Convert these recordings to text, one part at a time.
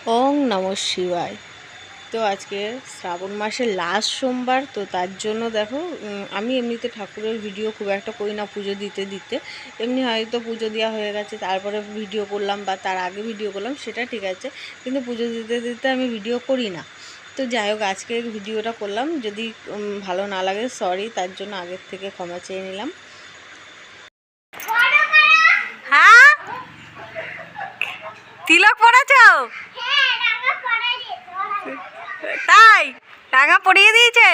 ওং নমঃ শিবায়। তো আজকে শ্রাবণ মাসের লাস্ট সোমবার, তো তার জন্য দেখো আমি এমনিতে ঠাকুরের ভিডিও খুব একটা করি না পুজো দিতে দিতে। এমনি হয়তো পুজো দেওয়া হয়ে গেছে তারপরে ভিডিও করলাম, বা তার আগে ভিডিও করলাম, সেটা ঠিক আছে, কিন্তু পুজো দিতে দিতে আমি ভিডিও করি না। তো যাই হোক, আজকে ভিডিওটা করলাম। যদি ভালো না লাগে সরি, তার জন্য আগের থেকে ক্ষমা চেয়ে নিলাম। হ্যাঁ, তিলক পড়েছ? তাই টাকা পড়িয়ে দিয়েছে।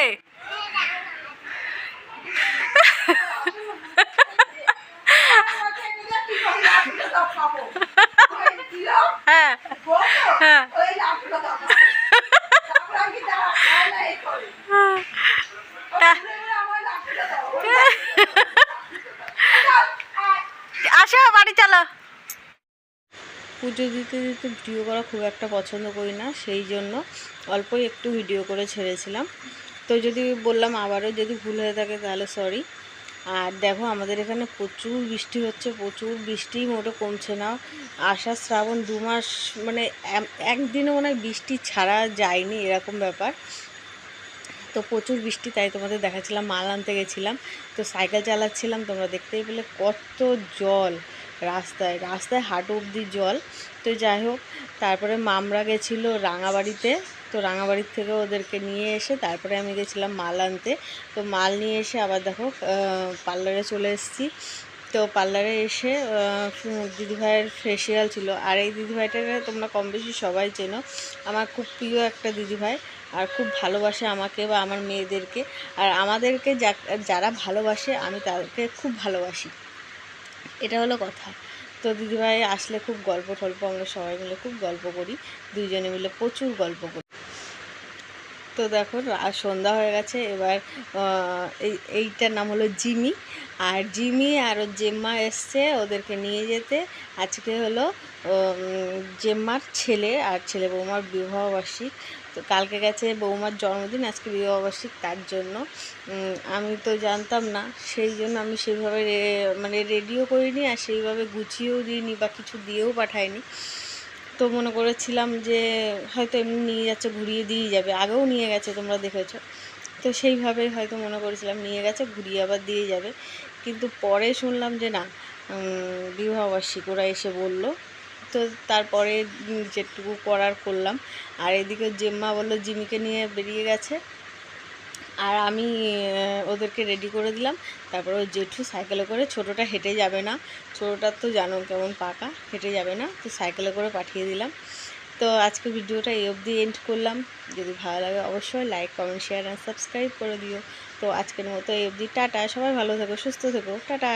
হ্যাঁ হ্যাঁ, আসো বাড়ি চলো। পুজো দিতে দিতে ভিডিও করা খুব একটা পছন্দ করি না, সেই জন্য অল্পই একটু ভিডিও করে ছেড়েছিলাম। তো যদি বললাম আবারও যদি ভুল হয়ে থাকে তাহলে সরি। আর দেখো, আমাদের এখানে প্রচুর বৃষ্টি হচ্ছে, প্রচুর বৃষ্টি, মোটে কমছে না। আষাঢ় শ্রাবণ 2 মাস, মানে একদিনও মনে হয় বৃষ্টি ছাড়া যায়নি, এরকম ব্যাপার। তো প্রচুর বৃষ্টি, তাই তোমাদের দেখাচ্ছিলাম। মাল আনতে গেছিলাম, তো সাইকেল চালাচ্ছিলাম, তোমরা দেখতেই পেলে কত জল রাস্তায় রাস্তায়, হাঁটু অবধি জল। তো যাই হোক, তারপরে মামরা গেছিলো রাঙাবাড়িতে। তো রাঙাবাড়ির থেকে ওদেরকে নিয়ে এসে তারপরে আমি গেছিলাম মাল আনতে। তো মাল নিয়ে এসে আবার দেখো পার্লারে চলে এসেছি। তো পার্লারে এসে দিদিভাইয়ের ফেসিয়াল ছিল। আর এই দিদিভাইটাকে তোমরা কম বেশি সবাই চেনো, আমার খুব প্রিয় একটা দিদিভাই। আর খুব ভালোবাসে আমাকে বা আমার মেয়েদেরকে। আর আমাদেরকে যারা ভালোবাসে আমি তাদেরকে খুব ভালোবাসি, এটা হলো কথা। তো দিদিভাই আসলে খুব গল্প টল্প, আমরা সবাই মিলে খুব গল্প করি, দুইজনে মিলে প্রচুর গল্প করি। তো দেখো সন্ধ্যা হয়ে গেছে এবার। এইটার নাম হলো জিমি। আর জিমি আর ওর জেম্মা এসছে ওদেরকে নিয়ে যেতে। আজকে হলো জেম্মার ছেলে আর ছেলে বৌমার বিবাহবার্ষিক। তো কালকে গেছে বৌমার জন্মদিন, আজকে বিবাহবার্ষিক, তার জন্য আমি তো জানতাম না, সেই জন্য আমি সেইভাবে মানে রেডিও করিনি, আর সেইভাবে গুছিয়েও দিইনি বা কিছু দিয়েও পাঠাইনি। তো মনে করেছিলাম যে হয়তো এমনি নিয়ে যাচ্ছে, ঘুরিয়ে দিয়ে যাবে, আগেও নিয়ে গেছে তোমরা দেখেছো। তো সেইভাবেই হয়তো মনে করেছিলাম নিয়ে গেছে, ঘুরিয়ে আবার দিয়ে যাবে। কিন্তু পরে শুনলাম যে না, বিবাহবার্ষিক ওরা এসে বলল। তো তারপরে যেটুকু করার করলাম। আর এদিকে জেম্মা বললো জিমিকে নিয়ে বেরিয়ে গেছে, আর আমি ওদেরকে রেডি করে দিলাম। তারপরে ওই জেঠু সাইকেলে করে, ছোটোটা হেঁটে যাবে না, ছোটোটার তো জানো কেমন পাকা, হেঁটে যাবে না, তো সাইকেলে করে পাঠিয়ে দিলাম। তো আজকে ভিডিওটা এই অবধি এন্ড করলাম। যদি ভালো লাগে অবশ্যই লাইক, কমেন্ট, শেয়ার আর সাবস্ক্রাইব করে দিও। তো আজকের মতো এই অবধি, টাটা। সবাই ভালো থেকো, সুস্থ থেকো, টাটা।